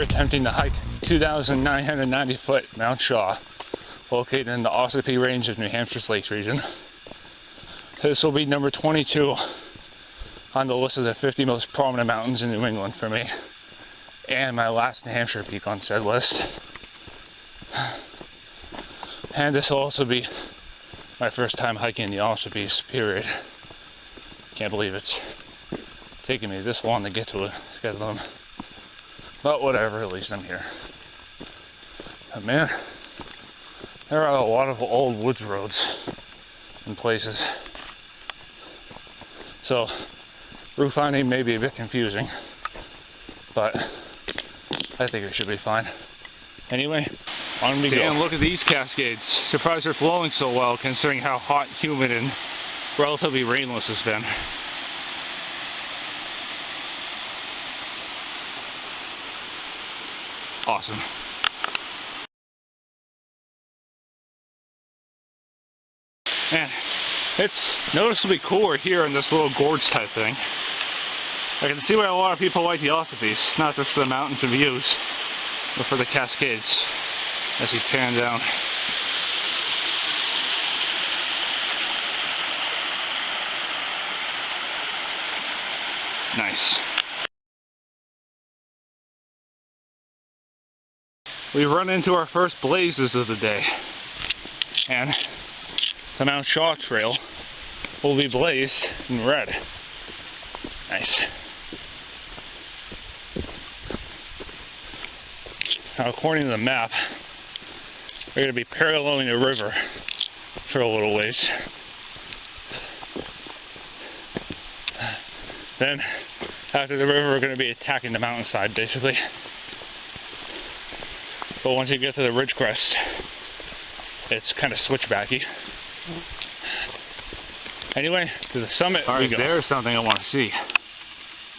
attempting to hike 2,990 foot Mount Shaw, located in the Ossipee range of New Hampshire's Lakes region. This will be number 22 on the list of the 50 most prominent mountains in New England for me, and my last New Hampshire peak on said list. And this will also be my first time hiking the Ossipees, period. Can't believe it's taking me this long to get to them. But whatever, at least I'm here. But man, there are a lot of old woods roads in places. So, route finding may be a bit confusing, but I think it should be fine. Anyway, on we go. Damn, look at these cascades. Surprised they're flowing so well considering how hot, humid, and relatively rainless it's been. Awesome. Man, it's noticeably cooler here in this little gorge type thing. I can see why a lot of people like the Ossipees, not just for the mountains and views, but for the cascades as you pan down. Nice. We've run into our first blazes of the day, and the Mount Shaw trail will be blazed in red. Nice. Now, according to the map, we're going to be paralleling the river for a little ways. Then, after the river, we're going to be attacking the mountainside, basically. But once you get to the ridge crest, it's kind of switchbacky. Anyway, to the summit we go. There's something I want to see.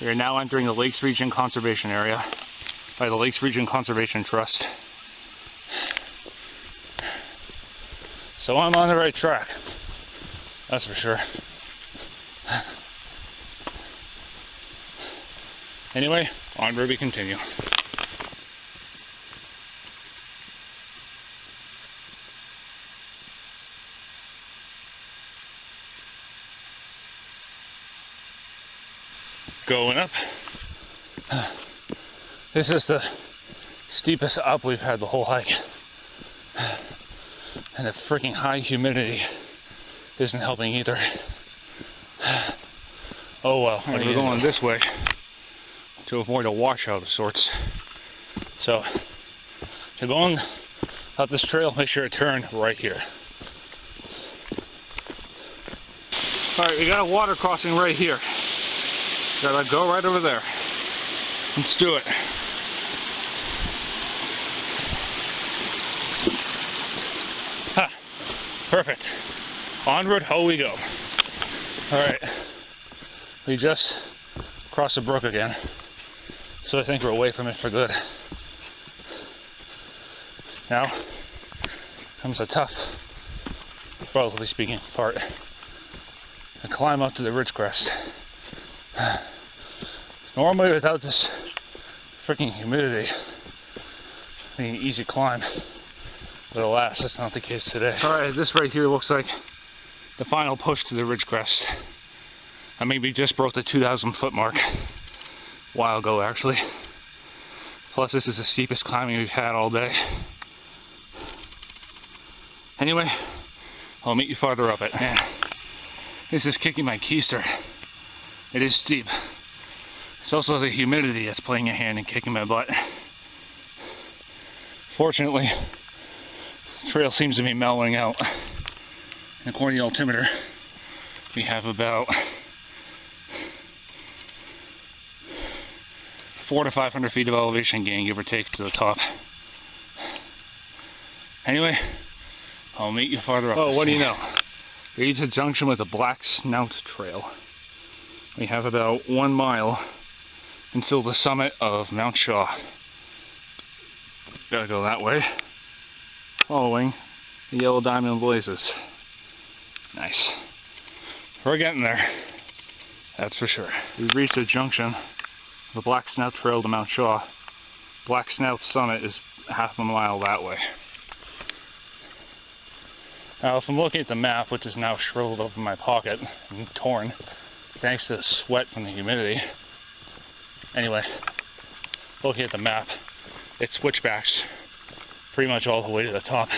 We are now entering the Lakes Region Conservation Area by the Lakes Region Conservation Trust. So I'm on the right track, that's for sure. Anyway, onward we continue. Going up. This is the steepest up we've had the whole hike. And the freaking high humidity isn't helping either. Oh well, and we're going this way to avoid a washout of sorts. So, if you're going up this trail, make sure to turn right here. Alright, we got a water crossing right here. Gotta go right over there. Let's do it. Ha! Perfect. Onward, ho we go. Alright. We just crossed the brook again. So I think we're away from it for good. Now comes a tough, relatively speaking, part. To climb up to the ridge crest. Normally without this freaking humidity, it'd be an easy climb, but alas, that's not the case today. Alright, this right here looks like the final push to the ridge crest. I mean, we just broke the 2,000 foot mark a while ago actually. Plus this is the steepest climbing we've had all day. Anyway, I'll meet you farther up it. Man, this is kicking my keister. It is steep. It's also the humidity that's playing a hand in kicking my butt. Fortunately, the trail seems to be mellowing out. And according to the altimeter, we have about 400 to 500 feet of elevation gain, give or take, to the top. Anyway, I'll meet you farther up. Oh, what do you know? We reached a junction with the Black Snout Trail. We have about 1 mile until the summit of Mount Shaw. Gotta go that way, following the yellow diamond blazes. Nice. We're getting there, that's for sure. We've reached the junction of the Black Snout Trail to Mount Shaw. Black Snout summit is half a mile that way. Now if I'm looking at the map, which is now shriveled up in my pocket and torn, thanks to the sweat from the humidity. Anyway, looking at the map, it switchbacks pretty much all the way to the top.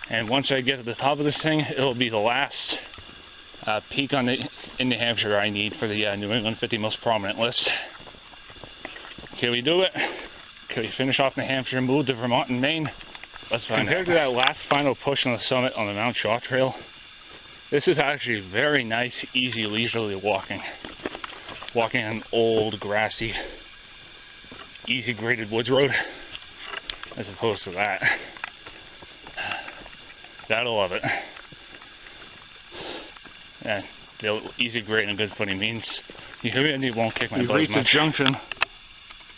And once I get to the top of this thing, it'll be the last peak in New Hampshire I need for the New England 50 most prominent list. Can we do it? Can we finish off New Hampshire and move to Vermont and Maine? Let's find out. Compared to that last final push on the summit on the Mount Shaw Trail, this is actually very nice, easy, leisurely walking. Walking on an old, grassy, easy graded woods road, as opposed to that. Gotta love it. Yeah, the easy grade and good footing means the humidity won't kick my butt as much. We've reached a junction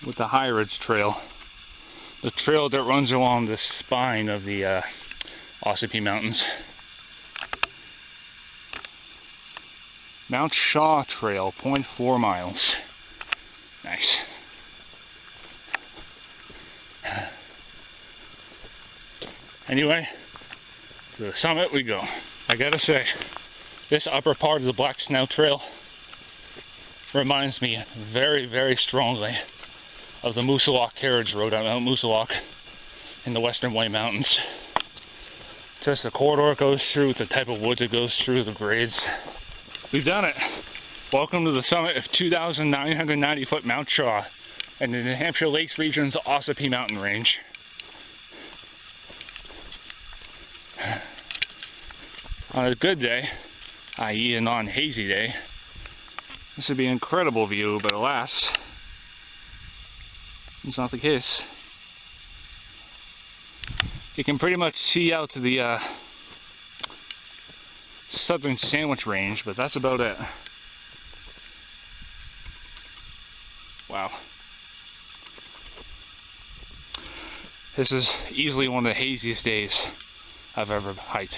with the High Ridge Trail. The trail that runs along the spine of the Ossipee Mountains. Mount Shaw Trail, 0.4 miles. Nice. Anyway, to the summit we go. I gotta say, this upper part of the Black Snout Trail reminds me very, very strongly of the Moosilauke Carriage Road on Mount Moosilauke in the Western White Mountains. Just the corridor it goes through, the type of woods it goes through, the grades. We've done it. Welcome to the summit of 2,990 foot Mount Shaw and the New Hampshire Lakes region's Ossipee mountain range. On a good day, i.e. a non-hazy day, this would be an incredible view, but alas, it's not the case. You can pretty much see out to the southern Sandwich Range, but that's about it. Wow. This is easily one of the haziest days I've ever hiked.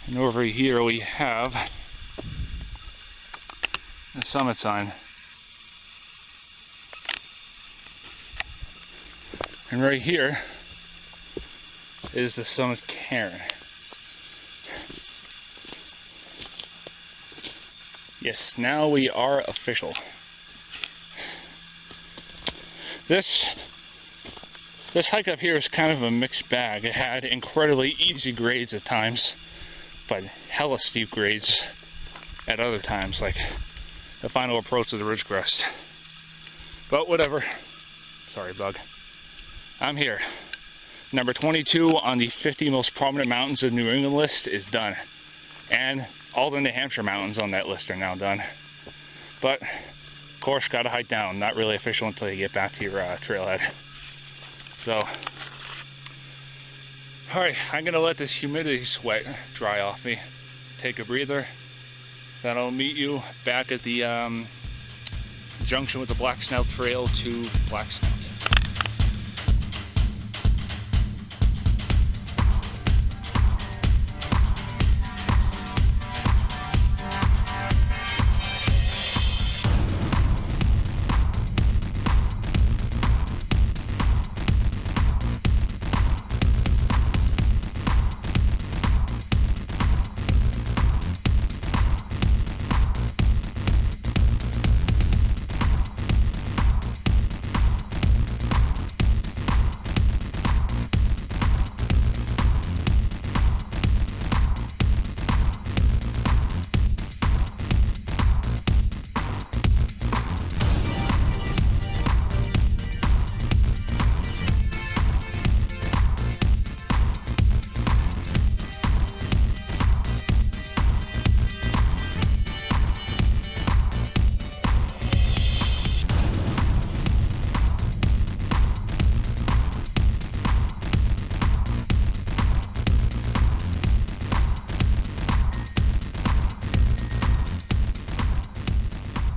And over here we have the summit sign. And right here is the summit cairn. Yes, now we are official. This hike up here is kind of a mixed bag. It had incredibly easy grades at times, but hella steep grades at other times, like the final approach to the ridge crest. But whatever. Sorry, bug. I'm here. Number 22 on the 50 most prominent mountains of New England list is done. And all the New Hampshire mountains on that list are now done. But, of course, gotta hike down. Not really official until you get back to your trailhead. So, alright, I'm gonna let this humidity sweat dry off me. Take a breather. Then I'll meet you back at the junction with the Black Snout Trail to Black Snout.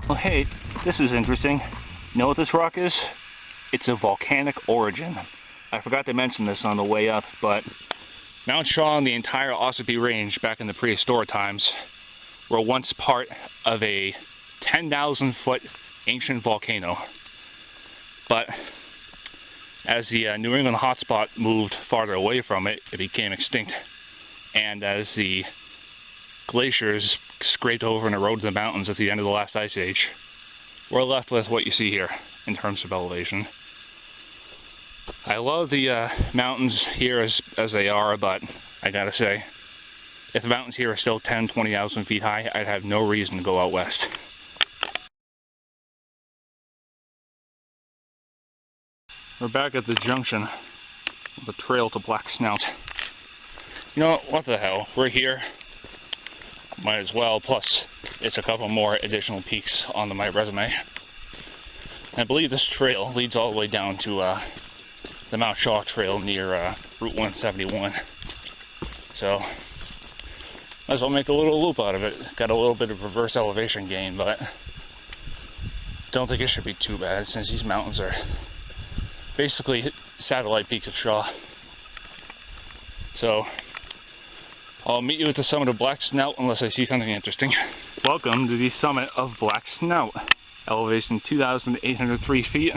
Well, hey, this is interesting. You know what this rock is? It's of volcanic origin. I forgot to mention this on the way up, but Mount Shaw and the entire Ossipee range back in the prehistoric times were once part of a 10,000 foot ancient volcano. But as the New England hotspot moved farther away from it, it became extinct. And as the glaciers scraped over and eroded the mountains at the end of the last ice age, we're left with what you see here in terms of elevation. I love the mountains here as they are, but I gotta say, if the mountains here are still 10, 20,000 feet high, I'd have no reason to go out west. We're back at the junction of the trail to Black Snout. You know what the hell, we're here. Might as well, plus it's a couple more additional peaks on my resume. I believe this trail leads all the way down to the Mount Shaw Trail near Route 171. So, might as well make a little loop out of it. Got a little bit of reverse elevation gain, but don't think it should be too bad since these mountains are basically satellite peaks of Shaw. So, I'll meet you at the summit of Black Snout unless I see something interesting. Welcome to the summit of Black Snout. Elevation 2,803 feet,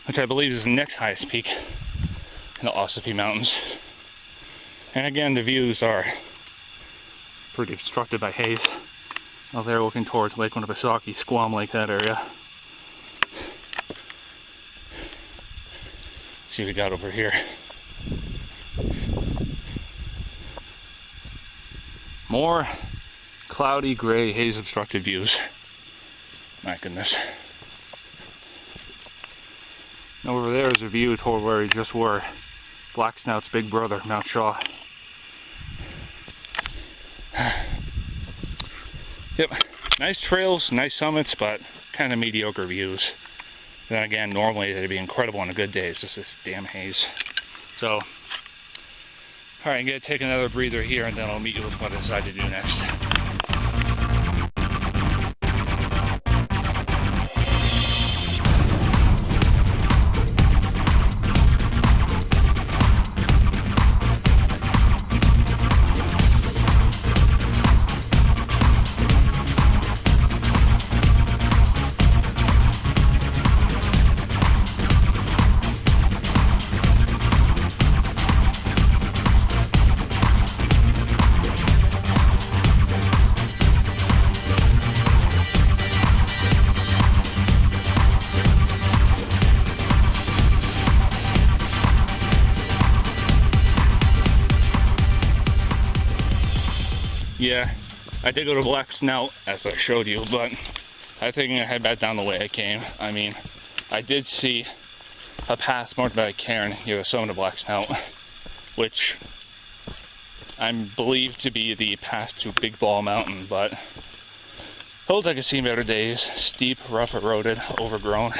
which I believe is the next highest peak in the Ossipee Mountains. And again, the views are pretty obstructed by haze. Out there looking towards Lake Winnipesaukee, Squam Lake, that area. Let's see what we got over here. More cloudy, gray, haze obstructed views. My goodness. And over there is a view toward where we just were. Black Snout's big brother, Mount Shaw. Yep, nice trails, nice summits, but kind of mediocre views. Then again, normally they'd be incredible on a good day. It's just this damn haze. So, alright, I'm going to take another breather here and then I'll meet you with what I decide to do next. Yeah, I did go to Black Snout, as I showed you, but I think I'm gonna head back down the way I came. I mean, I did see a path marked by a cairn near the summit of Black Snout, which I'm believed to be the path to Big Ball Mountain, but looked like it's seen better days. Steep, rough, eroded, overgrown,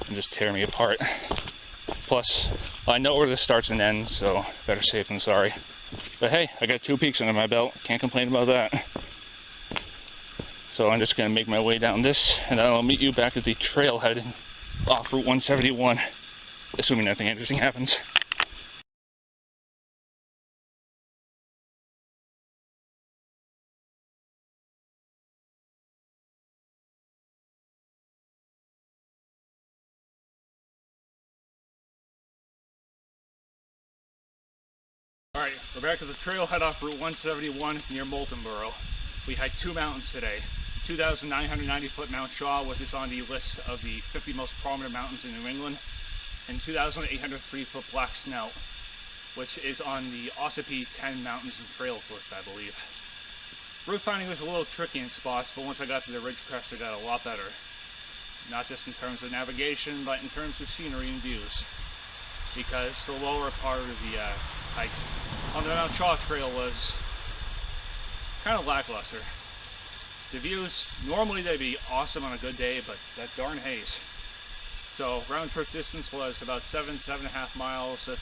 and just tear me apart. Plus, I know where this starts and ends, so better safe than sorry. But hey, I got 2 peaks under my belt. Can't complain about that. So I'm just going to make my way down this, and then I'll meet you back at the trailhead off Route 171, assuming nothing interesting happens. Alright, we're back at the trailhead off Route 171 near Moultonborough. We hiked 2 mountains today. 2,990 foot Mount Shaw, which is on the list of the 50 most prominent mountains in New England, and 2,803 foot Black Snout, which is on the Ossipee 10 mountains and trails list, I believe. Route finding was a little tricky in spots, but once I got to the ridge crest it got a lot better. Not just in terms of navigation, but in terms of scenery and views. Because the lower part of the hike on the Mount Shaw trail was kind of lackluster. The views, normally they'd be awesome on a good day, but that darn haze. So round trip distance was about 7.5 miles, with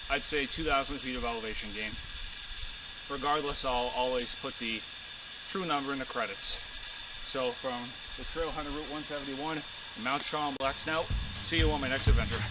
I'd say 2,000 feet of elevation gain. Regardless, I'll always put the true number in the credits. So from the trailhead of Route 171, Mount Shaw and Black Snout, see you on my next adventure.